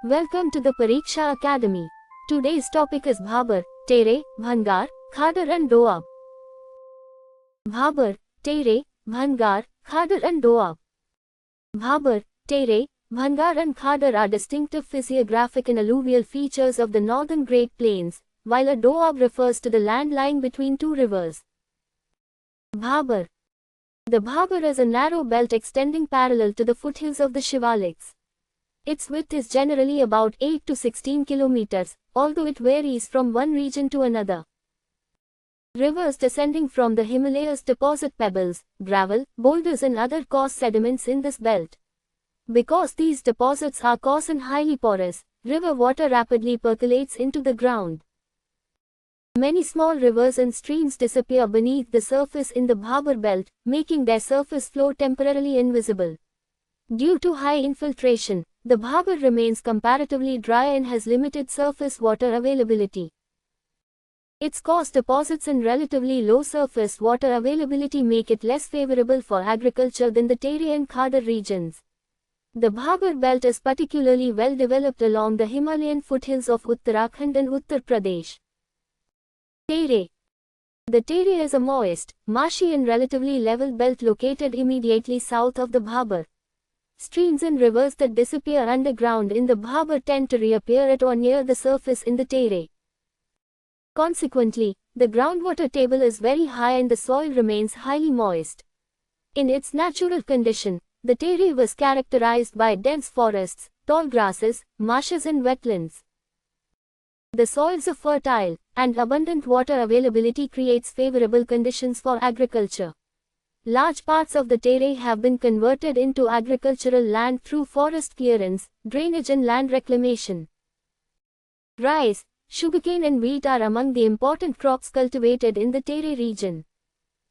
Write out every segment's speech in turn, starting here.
Welcome to the Pariksha Academy. Today's topic is Bhabar, Tere, Bhangar, Khadar and Doab. Bhabar, Tere, Bhangar, Khadar and Doab. Bhabar, Tere, Bhangar and Khadar are distinctive physiographic and alluvial features of the northern Great Plains, while a Doab refers to the land lying between two rivers. Bhabar. The Bhabar is a narrow belt extending parallel to the foothills of the Shivaliks. Its width is generally about 8 to 16 kilometers, although it varies from one region to another. Rivers descending from the Himalayas deposit pebbles, gravel, boulders and other coarse sediments in this belt. Because these deposits are coarse and highly porous, river water rapidly percolates into the ground. Many small rivers and streams disappear beneath the surface in the Bhabar belt, making their surface floor temporarily invisible. Due to high infiltration, the Bhabar remains comparatively dry and has limited surface water availability. Its coarse deposits and relatively low surface water availability make it less favorable for agriculture than the Tere and Khadar regions. The Bhabar belt is particularly well developed along the Himalayan foothills of Uttarakhand and Uttar Pradesh. Tere. The Tere is a moist, marshy and relatively level belt located immediately south of the Bhabar. Streams and rivers that disappear underground in the Bhabar tend to reappear at or near the surface in the Tere. Consequently, the groundwater table is very high and the soil remains highly moist. In its natural condition, the Tere was characterized by dense forests, tall grasses, marshes and wetlands. The soils are fertile, and abundant water availability creates favorable conditions for agriculture. Large parts of the Tere have been converted into agricultural land through forest clearance, drainage and land reclamation. Rice, sugarcane and wheat are among the important crops cultivated in the Tere region.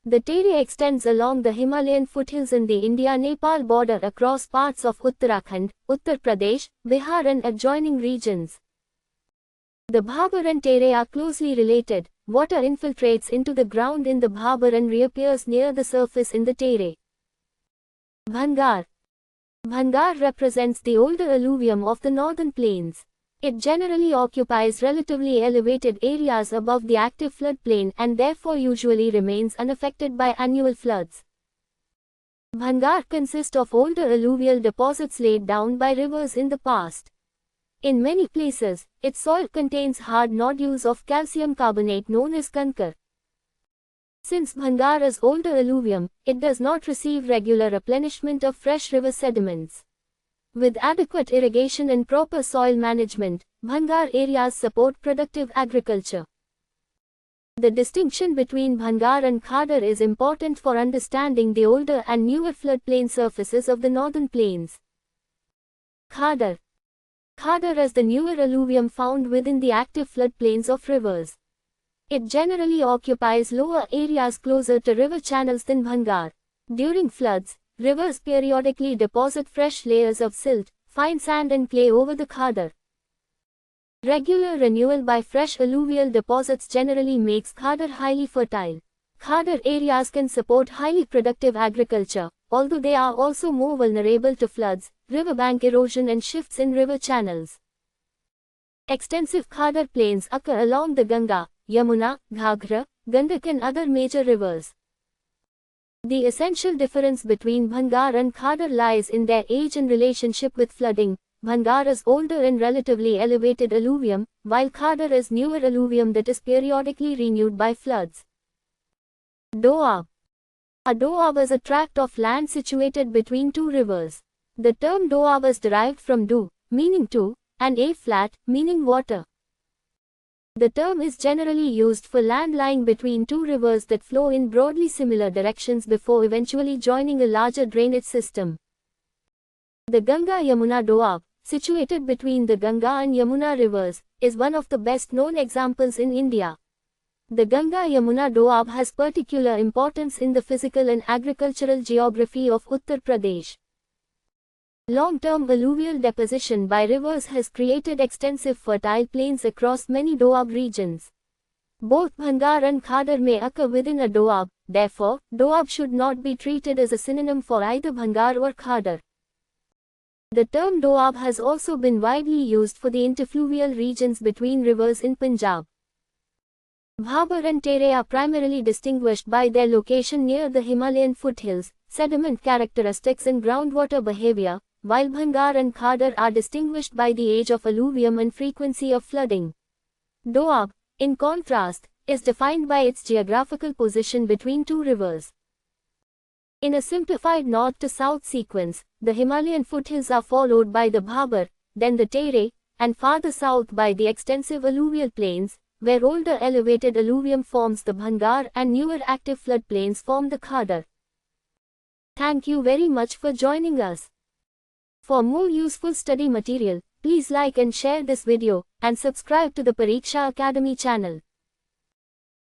The Tere extends along the Himalayan foothills in the India-Nepal border across parts of Uttarakhand, Uttar Pradesh, Bihar and adjoining regions. The Bhabar and Tere are closely related. Water infiltrates into the ground in the Bhabar and reappears near the surface in the Tere. Bhangar. Bhangar represents the older alluvium of the northern plains. It generally occupies relatively elevated areas above the active floodplain and therefore usually remains unaffected by annual floods. Bhangar consists of older alluvial deposits laid down by rivers in the past. In many places, its soil contains hard nodules of calcium carbonate known as kankar. Since Bhangar is older alluvium, it does not receive regular replenishment of fresh river sediments. With adequate irrigation and proper soil management, Bhangar areas support productive agriculture. The distinction between Bhangar and Khadar is important for understanding the older and newer floodplain surfaces of the northern plains. Khadar. Khadar is the newer alluvium found within the active floodplains of rivers. It generally occupies lower areas closer to river channels than Bhangar. During floods, rivers periodically deposit fresh layers of silt, fine sand and clay over the Khadar. Regular renewal by fresh alluvial deposits generally makes Khadar highly fertile. Khadar areas can support highly productive agriculture, although they are also more vulnerable to floods, riverbank erosion and shifts in river channels. Extensive Khadar plains occur along the Ganga, Yamuna, Ghaghra, Gandak and other major rivers. The essential difference between Bhangar and Khadar lies in their age and relationship with flooding. Bhangar is older and relatively elevated alluvium, while Khadar is newer alluvium that is periodically renewed by floods. Doab. A doab is a tract of land situated between two rivers. The term doab is derived from do, meaning two, and a-flat, meaning water. The term is generally used for land lying between two rivers that flow in broadly similar directions before eventually joining a larger drainage system. The Ganga-Yamuna doab, situated between the Ganga and Yamuna rivers, is one of the best known examples in India. The Ganga-Yamuna doab has particular importance in the physical and agricultural geography of Uttar Pradesh. Long-term alluvial deposition by rivers has created extensive fertile plains across many doab regions. Both Bhangar and Khadar may occur within a doab, therefore, doab should not be treated as a synonym for either Bhangar or Khadar. The term doab has also been widely used for the interfluvial regions between rivers in Punjab. Bhabur and Terai are primarily distinguished by their location near the Himalayan foothills, sediment characteristics and groundwater behavior, while Bhangar and Khadar are distinguished by the age of alluvium and frequency of flooding. Doab, in contrast, is defined by its geographical position between two rivers. In a simplified north to south sequence, the Himalayan foothills are followed by the Bhabur, then the Terai, and farther south by the extensive alluvial plains, where older elevated alluvium forms the Bhangar and newer active floodplains form the Khadar. Thank you very much for joining us. For more useful study material, please like and share this video, and subscribe to the Pariksha Academy channel.